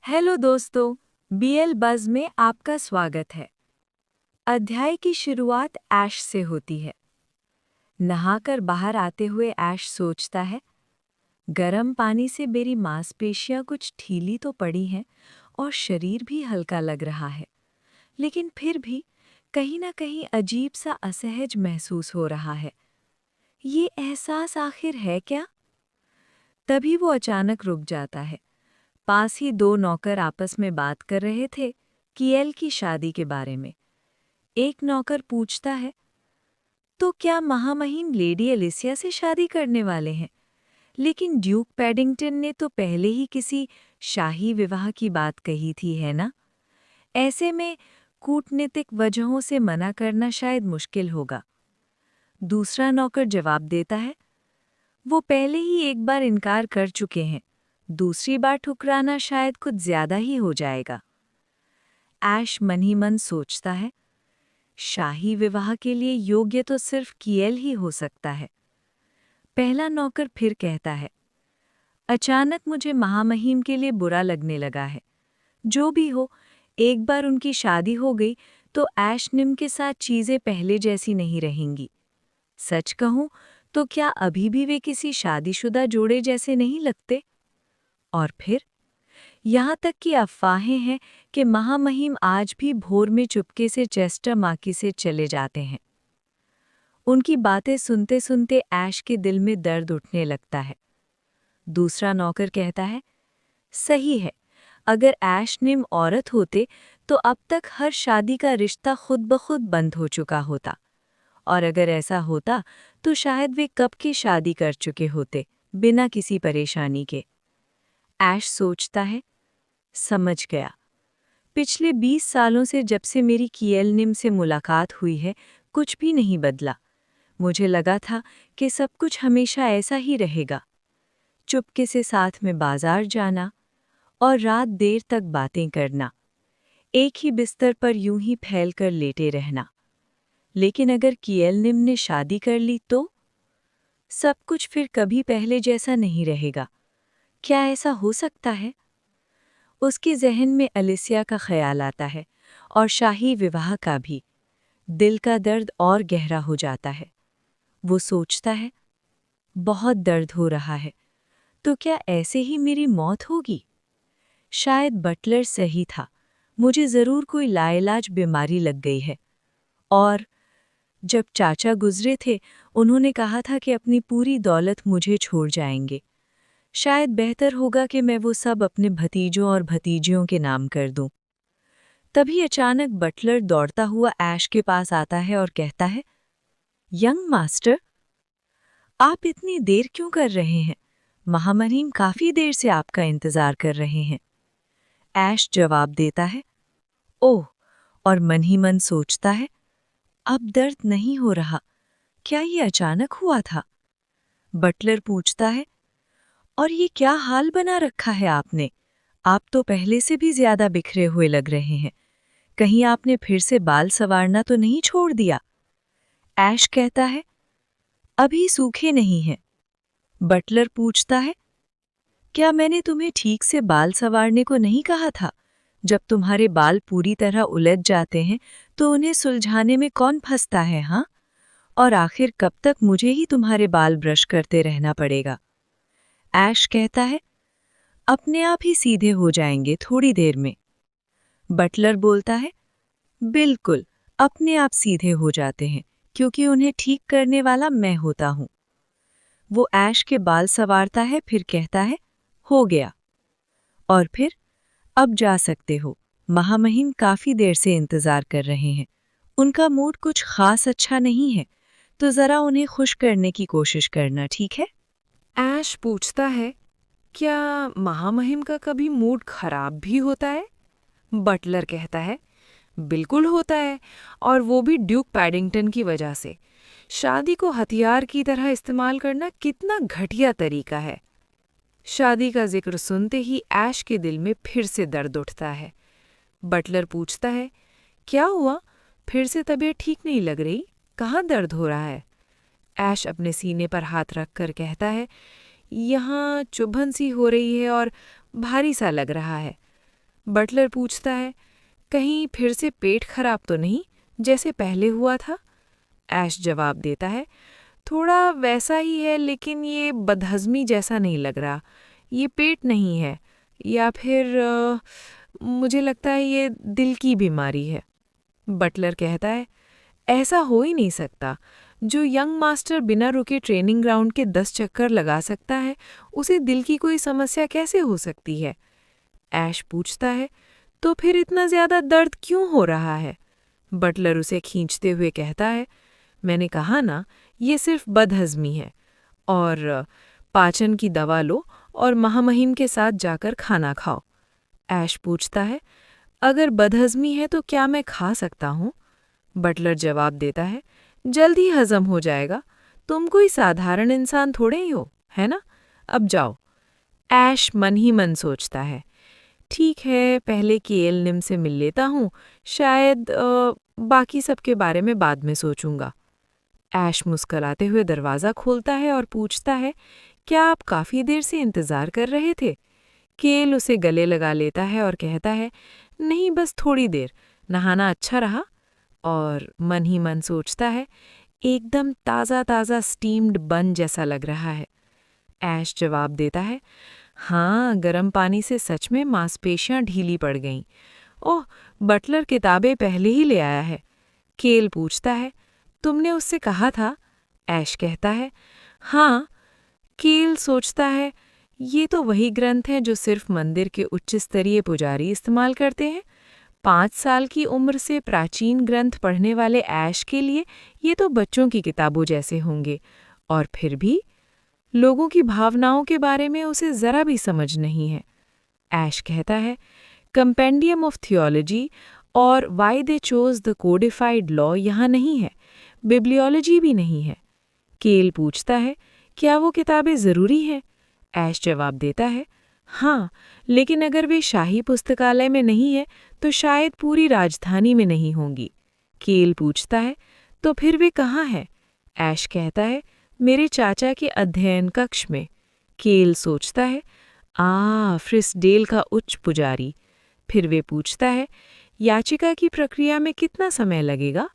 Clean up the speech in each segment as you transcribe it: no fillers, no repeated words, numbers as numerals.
Hello दोस्तों, BL buzz में आपका स्वागत है। अध्याय की शुरुआत ऐश से होती है। नहाकर बाहर आते हुए ऐश सोचता है, गर्म पानी से मेरी मांसपेशियां कुछ ढीली तो पड़ी हैं और शरीर भी हल्का लग रहा है, लेकिन फिर भी कहीं ना कहीं अजीब सा असहज महसूस हो रहा है। ये एहसास आखिर है क्या? तभी वो अचानक रुक जाता है। पास ही दो नौकर आपस में बात कर रहे थे किएल की शादी के बारे में। एक नौकर पूछता है, तो क्या महामहिम लेडी एलिसिया से शादी करने वाले हैं? लेकिन ड्यूक पैडिंगटन ने तो पहले ही किसी शाही विवाह की बात कही थी, है ना? ऐसे में कूटनीतिक वजहों से मना करना शायद मुश्किल होगा। दूसरा नौकर जवाब देता है, वो पहले ही एक बार इनकार कर चुके हैं, दूसरी बार ठुकराना शायद कुछ ज्यादा ही हो जाएगा। ऐश मन ही मन सोचता है, शाही विवाह के लिए योग्य तो सिर्फ किएल ही हो सकता है। पहला नौकर फिर कहता है, अचानक मुझे महामहिम के लिए बुरा लगने लगा है। जो भी हो, एक बार उनकी शादी हो गई तो ऐश निम के साथ चीजें पहले जैसी नहीं रहेंगी। सच कहूं तो क्या अभी भी वे किसी शादीशुदा जोड़े जैसे नहीं लगते? और फिर यहाँ तक कि अफवाहें हैं कि महामहिम आज भी भोर में चुपके से चेस्टर माकी से चले जाते हैं। उनकी बातें सुनते सुनते ऐश के दिल में दर्द उठने लगता है। दूसरा नौकर कहता है, सही है, अगर ऐश निम औरत होते तो अब तक हर शादी का रिश्ता खुद ब खुद बंद हो चुका होता, और अगर ऐसा होता तो शायद वे कब की शादी कर चुके होते, बिना किसी परेशानी के। ऐश सोचता है, समझ गया। पिछले 20 सालों से जब से मेरी किएल निम से मुलाकात हुई है, कुछ भी नहीं बदला। मुझे लगा था कि सब कुछ हमेशा ऐसा ही रहेगा। चुपके से साथ में बाजार जाना और रात देर तक बातें करना, एक ही बिस्तर पर यूं ही फैलकर लेटे रहना। लेकिन अगर किएल निम ने शादी कर ली तो सब कुछ फिर कभी पहले जैसा नहीं रहेगा। क्या ऐसा हो सकता है? उसके जहन में एलिसिया का ख्याल आता है और शाही विवाह का भी। दिल का दर्द और गहरा हो जाता है। वो सोचता है, बहुत दर्द हो रहा है, तो क्या ऐसे ही मेरी मौत होगी? शायद बटलर सही था, मुझे ज़रूर कोई लाइलाज बीमारी लग गई है। और जब चाचा गुजरे थे, उन्होंने कहा था कि अपनी पूरी दौलत मुझे छोड़ जाएंगे। शायद बेहतर होगा कि मैं वो सब अपने भतीजों और भतीजियों के नाम कर दूं। तभी अचानक बटलर दौड़ता हुआ ऐश के पास आता है और कहता है, यंग मास्टर, आप इतनी देर क्यों कर रहे हैं? महामहिम काफी देर से आपका इंतजार कर रहे हैं। ऐश जवाब देता है, ओह, और मन ही मन सोचता है, अब दर्द नहीं हो रहा, क्या ये अचानक हुआ था? बटलर पूछता है, और ये क्या हाल बना रखा है आपने? आप तो पहले से भी ज्यादा बिखरे हुए लग रहे हैं। कहीं आपने फिर से बाल संवारना तो नहीं छोड़ दिया? ऐश कहता है, अभी सूखे नहीं हैं। बटलर पूछता है, क्या मैंने तुम्हें ठीक से बाल संवारने को नहीं कहा था? जब तुम्हारे बाल पूरी तरह उलझ जाते हैं तो उन्हें सुलझाने में कौन फंसता है, हाँ? और आखिर कब तक मुझे ही तुम्हारे बाल ब्रश करते रहना पड़ेगा? ऐश कहता है, अपने आप ही सीधे हो जाएंगे थोड़ी देर में। बटलर बोलता है, बिल्कुल, अपने आप सीधे हो जाते हैं, क्योंकि उन्हें ठीक करने वाला मैं होता हूँ। वो ऐश के बाल संवारता है, फिर कहता है, हो गया। और फिर, अब जा सकते हो। महामहिम काफी देर से इंतजार कर रहे हैं। उनका मूड कुछ खास अच्छा नहीं है, तो जरा उन्हें खुश करने की कोशिश करना, ठीक है? ऐश पूछता है, क्या महामहिम का कभी मूड खराब भी होता है? बटलर कहता है, बिल्कुल होता है, और वो भी ड्यूक पैडिंगटन की वजह से। शादी को हथियार की तरह इस्तेमाल करना कितना घटिया तरीका है। शादी का जिक्र सुनते ही ऐश के दिल में फिर से दर्द उठता है। बटलर पूछता है, क्या हुआ? फिर से तबीयत ठीक नहीं लग रही? कहाँ दर्द हो रहा है? ऐश अपने सीने पर हाथ रखकर कहता है, यहाँ चुभन सी हो रही है और भारी सा लग रहा है। बटलर पूछता है, कहीं फिर से पेट खराब तो नहीं, जैसे पहले हुआ था? ऐश जवाब देता है, थोड़ा वैसा ही है, लेकिन ये बदहज़मी जैसा नहीं लग रहा। ये पेट नहीं है, या फिर मुझे लगता है ये दिल की बीमारी है। बटलर कहता है, ऐसा हो ही नहीं सकता। जो यंग मास्टर बिना रुके ट्रेनिंग ग्राउंड के 10 चक्कर लगा सकता है, उसे दिल की कोई समस्या कैसे हो सकती है? ऐश पूछता है, तो फिर इतना ज़्यादा दर्द क्यों हो रहा है? बटलर उसे खींचते हुए कहता है, मैंने कहा ना, ये सिर्फ बदहज़मी है। और पाचन की दवा लो और महामहिम के साथ जाकर खाना खाओ। ऐश पूछता है, अगर बदहज़मी है तो क्या मैं खा सकता हूँ? बटलर जवाब देता है, जल्द ही हजम हो जाएगा। तुम कोई साधारण इंसान थोड़े ही हो, है ना? अब जाओ। ऐश मन ही मन सोचता है, ठीक है, पहले केएल निम से मिल लेता हूँ, शायद बाकी सबके बारे में बाद में सोचूंगा। ऐश मुस्कुराते हुए दरवाज़ा खोलता है और पूछता है, क्या आप काफ़ी देर से इंतज़ार कर रहे थे? केएल उसे गले लगा लेता है और कहता है, नहीं, बस थोड़ी देर। नहाना अच्छा रहा? और मन ही मन सोचता है, एकदम ताज़ा ताज़ा स्टीम्ड बन जैसा लग रहा है। ऐश जवाब देता है, हाँ, गर्म पानी से सच में मांसपेशियां ढीली पड़ गईं। ओह, बटलर किताबें पहले ही ले आया है। केल पूछता है, तुमने उससे कहा था? ऐश कहता है, हाँ। केल सोचता है, ये तो वही ग्रंथ हैं जो सिर्फ मंदिर के उच्च स्तरीय पुजारी इस्तेमाल करते हैं। 5 साल की उम्र से प्राचीन ग्रंथ पढ़ने वाले ऐश के लिए ये तो बच्चों की किताबों जैसे होंगे। और फिर भी लोगों की भावनाओं के बारे में उसे ज़रा भी समझ नहीं है। ऐश कहता है, कंपेंडियम ऑफ थियोलॉजी और why they chose the codified law यहाँ नहीं है, बिब्लियोलॉजी भी नहीं है। केल पूछता है, क्या वो किताबें ज़रूरी हैं? ऐश जवाब देता है, हाँ, लेकिन अगर वे शाही पुस्तकालय में नहीं है तो शायद पूरी राजधानी में नहीं होंगी। केल पूछता है, तो फिर वे कहाँ हैं? ऐश कहता है, मेरे चाचा के अध्ययन कक्ष में। केल सोचता है, फ्रिसडेल का उच्च पुजारी। फिर वे पूछता है, याचिका की प्रक्रिया में कितना समय लगेगा?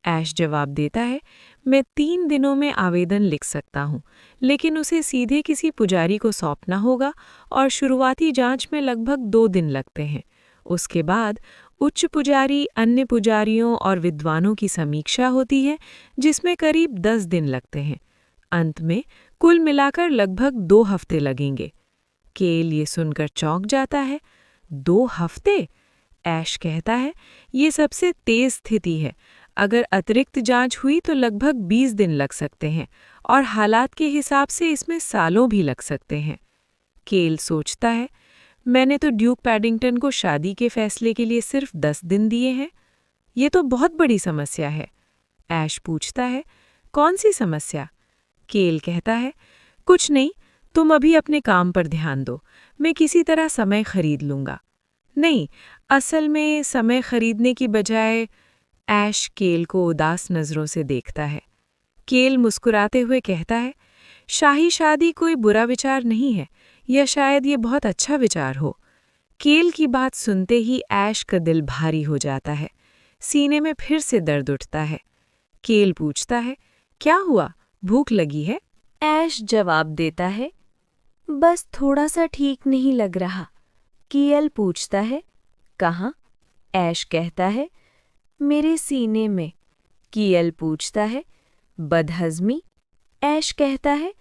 ऐश जवाब देता है, मैं 3 दिनों में आवेदन लिख सकता हूँ, लेकिन उसे सीधे किसी पुजारी को सौंपना होगा और शुरुआती जांच में लगभग 2 दिन लगते हैं। उसके बाद उच्च पुजारी, अन्य पुजारियों और विद्वानों की समीक्षा होती है, जिसमें करीब 10 दिन लगते हैं। अंत में कुल मिलाकर लगभग 2 हफ्ते लगेंगे। केल ये सुनकर चौंक जाता है। 2 हफ्ते? ऐश कहता है, ये सबसे तेज स्थिति है। अगर अतिरिक्त जांच हुई तो लगभग 20 दिन लग सकते हैं और हालात के हिसाब से इसमें सालों भी लग सकते हैं। केल सोचता है, मैंने तो ड्यूक पैडिंगटन को शादी के फैसले के लिए सिर्फ 10 दिन दिए हैं। ये तो बहुत बड़ी समस्या है। ऐश पूछता है, कौन सी समस्या? केल कहता है, कुछ नहीं, तुम अभी अपने काम पर ध्यान दो, मैं किसी तरह समय खरीद लूँगा। नहीं, असल में समय खरीदने की बजाय। ऐश केल को उदास नज़रों से देखता है। केल मुस्कुराते हुए कहता है, शाही शादी कोई बुरा विचार नहीं है, या शायद ये बहुत अच्छा विचार हो। केल की बात सुनते ही ऐश का दिल भारी हो जाता है। सीने में फिर से दर्द उठता है। केल पूछता है, क्या हुआ, भूख लगी है? ऐश जवाब देता है, बस थोड़ा सा ठीक नहीं लग रहा। केएल पूछता है, कहाँ? ऐश कहता है, मेरे सीने में। केएल पूछता है, बदहज़मी? ऐश कहता है,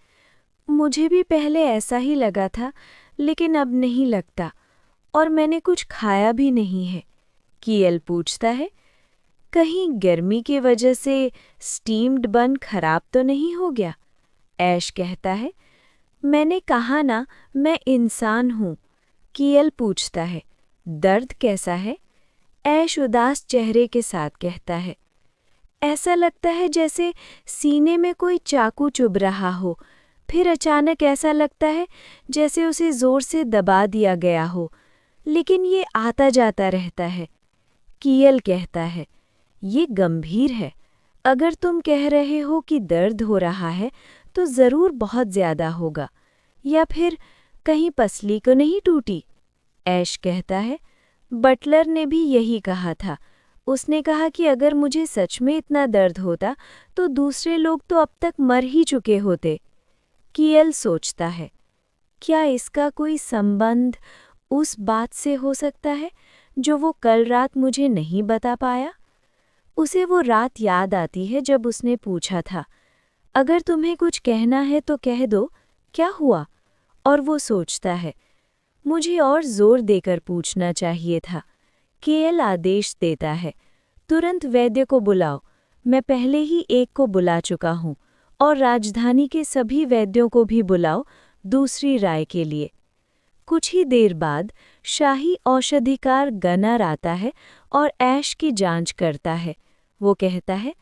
मुझे भी पहले ऐसा ही लगा था, लेकिन अब नहीं लगता, और मैंने कुछ खाया भी नहीं है। केएल पूछता है, कहीं गर्मी की वजह से स्टीम्ड बन खराब तो नहीं हो गया? ऐश कहता है, मैंने कहा ना, मैं इंसान हूँ। केएल पूछता है, दर्द कैसा है? ऐश उदास चेहरे के साथ कहता है, ऐसा लगता है जैसे सीने में कोई चाकू चुभ रहा हो, फिर अचानक ऐसा लगता है जैसे उसे जोर से दबा दिया गया हो, लेकिन ये आता जाता रहता है। केएल कहता है, ये गंभीर है। अगर तुम कह रहे हो कि दर्द हो रहा है तो ज़रूर बहुत ज़्यादा होगा, या फिर कहीं पसली को नहीं टूटी? ऐश कहता है, बटलर ने भी यही कहा था। उसने कहा कि अगर मुझे सच में इतना दर्द होता तो दूसरे लोग तो अब तक मर ही चुके होते। कीएल सोचता है, क्या इसका कोई संबंध उस बात से हो सकता है जो वो कल रात मुझे नहीं बता पाया? उसे वो रात याद आती है जब उसने पूछा था, अगर तुम्हें कुछ कहना है तो कह दो, क्या हुआ? और वो सोचता है, मुझे और जोर देकर पूछना चाहिए था। केएल आदेश देता है, तुरंत वैद्य को बुलाओ। मैं पहले ही एक को बुला चुका हूँ और राजधानी के सभी वैद्यों को भी बुलाओ दूसरी राय के लिए। कुछ ही देर बाद शाही औषधिकार गनर आता है और ऐश की जांच करता है। वो कहता है,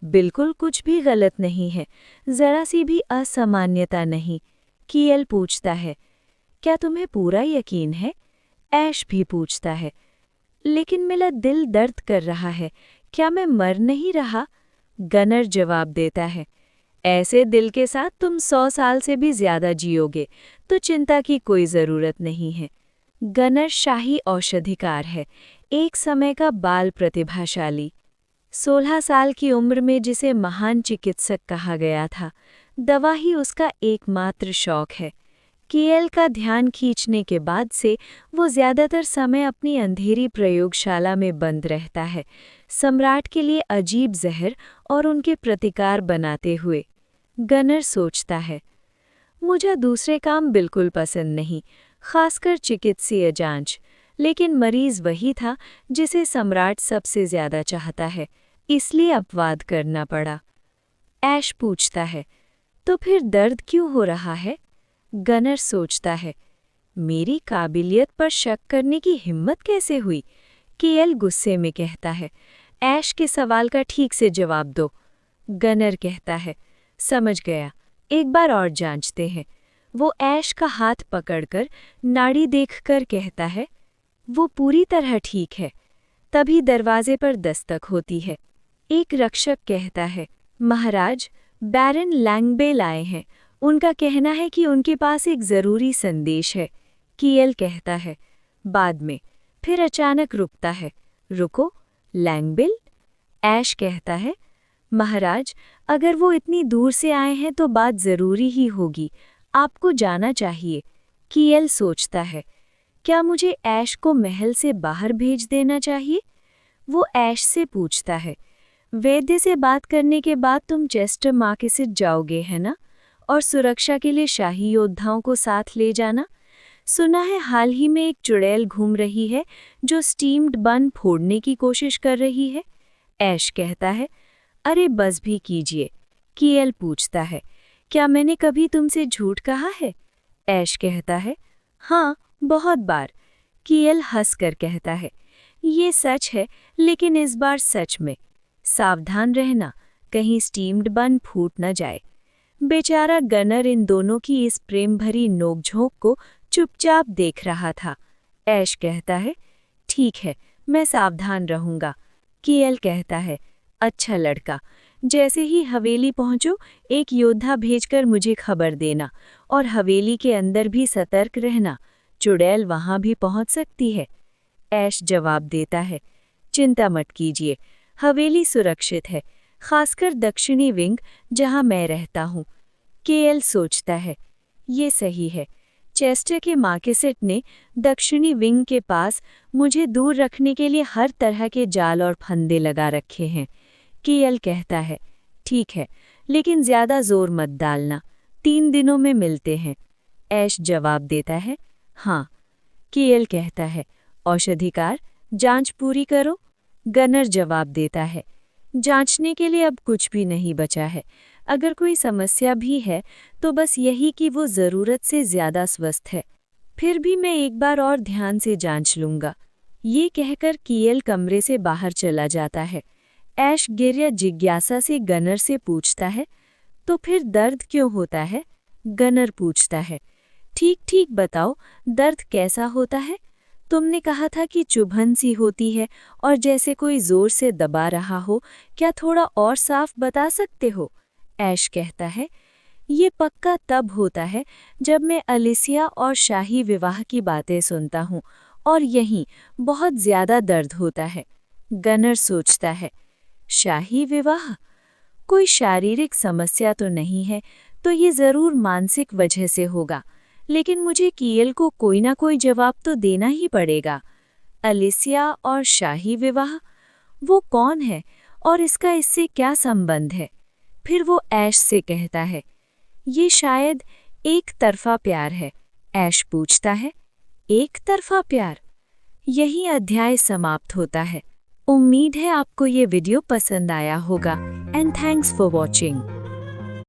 बिल्कुल कुछ भी गलत नहीं है, जरा सी भी असामान्यता नहीं। कीएल पूछता है, क्या तुम्हें पूरा यकीन है? ऐश भी पूछता है, लेकिन मेरा दिल दर्द कर रहा है, क्या मैं मर नहीं रहा? गनर जवाब देता है, ऐसे दिल के साथ तुम 100 साल से भी ज्यादा जियोगे, तो चिंता की कोई जरूरत नहीं है। गनर शाही औषधिकार है, एक समय का बाल प्रतिभाशाली। 16 साल की उम्र में जिसे महान चिकित्सक कहा गया था, दवा ही उसका एकमात्र शौक है। केएल का ध्यान खींचने के बाद से वो ज्यादातर समय अपनी अंधेरी प्रयोगशाला में बंद रहता है, सम्राट के लिए अजीब जहर और उनके प्रतिकार बनाते हुए। गनर सोचता है, मुझे दूसरे काम बिल्कुल पसंद नहीं, खासकर चिकित्सीय जांच, लेकिन मरीज वही था जिसे सम्राट सबसे ज्यादा चाहता है, इसलिए अपवाद करना पड़ा। ऐश पूछता है, तो फिर दर्द क्यों हो रहा है? गनर सोचता है, मेरी काबिलियत पर शक करने की हिम्मत कैसे हुई? केएल गुस्से में कहता है, ऐश के सवाल का ठीक से जवाब दो। गनर कहता है, समझ गया, एक बार और जांचते हैं। वो ऐश का हाथ पकड़कर नाड़ी देखकर कहता है, वो पूरी तरह ठीक है। तभी दरवाजे पर दस्तक होती है। एक रक्षक कहता है, महाराज, बैरन लैंगबेल आए हैं। उनका कहना है कि उनके पास एक जरूरी संदेश है। कीएल कहता है, बाद में। फिर अचानक रुकता है, रुको, लैंगबेल? ऐश कहता है, महाराज, अगर वो इतनी दूर से आए हैं तो बात जरूरी ही होगी, आपको जाना चाहिए। कीएल सोचता है, क्या मुझे ऐश को महल से बाहर भेज देना चाहिए? वो ऐश से पूछता है, वैद्य से बात करने के बाद तुम चेस्टर मार्केसेट जाओगे, है ना? और सुरक्षा के लिए शाही योद्धाओं को साथ ले जाना। सुना है हाल ही में एक चुड़ैल घूम रही है जो स्टीम्ड बन फोड़ने की कोशिश कर रही है। ऐश कहता है, अरे बस भी कीजिए। कीएल पूछता है, क्या मैंने कभी तुमसे झूठ कहा है? ऐश कहता है, हाँ, बहुत बार। कीएल हंसकर कहता है, ये सच है, लेकिन इस बार सच में। सावधान रहना, कहीं स्टीम्ड बन फूट न जाए। बेचारा गनर इन दोनों की इस प्रेम भरी नोकझोंक को चुपचाप देख रहा था। ऐश कहता है, ठीक है, मैं सावधान रहूंगा। कीएल कहता है, अच्छा लड़का, जैसे ही हवेली पहुंचो एक योद्धा भेजकर मुझे खबर देना, और हवेली के अंदर भी सतर्क रहना, चुड़ैल वहां भी पहुंच सकती है। ऐश जवाब देता है, चिंता मत कीजिए, हवेली सुरक्षित है, खासकर दक्षिणी विंग जहां मैं रहता हूँ। केएल सोचता है, ये सही है। चेस्टर के मार्केसेट ने दक्षिणी विंग के पास मुझे दूर रखने के लिए हर तरह के जाल और फंदे लगा रखे हैं। केएल कहता है, ठीक है, लेकिन ज्यादा जोर मत डालना, 3 दिनों में मिलते हैं। ऐश जवाब देता है, हाँ। केएल कहता है, औषधिकार, जांच पूरी करो। गनर जवाब देता है, जांचने के लिए अब कुछ भी नहीं बचा है। अगर कोई समस्या भी है तो बस यही कि वो ज़रूरत से ज़्यादा स्वस्थ है। फिर भी मैं एक बार और ध्यान से जांच लूँगा। ये कहकर कीएल कमरे से बाहर चला जाता है। ऐश गिर्या जिज्ञासा से गनर से पूछता है, तो फिर दर्द क्यों होता है? गनर पूछता है, ठीक ठीक बताओ, दर्द कैसा होता है? तुमने कहा था कि चुभन सी होती है और जैसे कोई जोर से दबा रहा हो, क्या थोड़ा और साफ बता सकते हो? ऐश कहता है, ये पक्का तब होता है जब मैं अलिसिया और शाही विवाह की बातें सुनता हूँ और यहीं बहुत ज्यादा दर्द होता है। गनर सोचता है, शाही विवाह? कोई शारीरिक समस्या तो नहीं है, तो ये जरूर मानसिक वजह से होगा, लेकिन मुझे कियल को कोई ना कोई जवाब तो देना ही पड़ेगा। अलिसिया और शाही विवाह, वो कौन है और इसका इससे क्या संबंध है? फिर वो ऐश से कहता है, ये शायद एक तरफा प्यार है। ऐश पूछता है, एक तरफा प्यार? यही अध्याय समाप्त होता है। उम्मीद है आपको ये वीडियो पसंद आया होगा एंड थैंक्स फॉर वॉचिंग।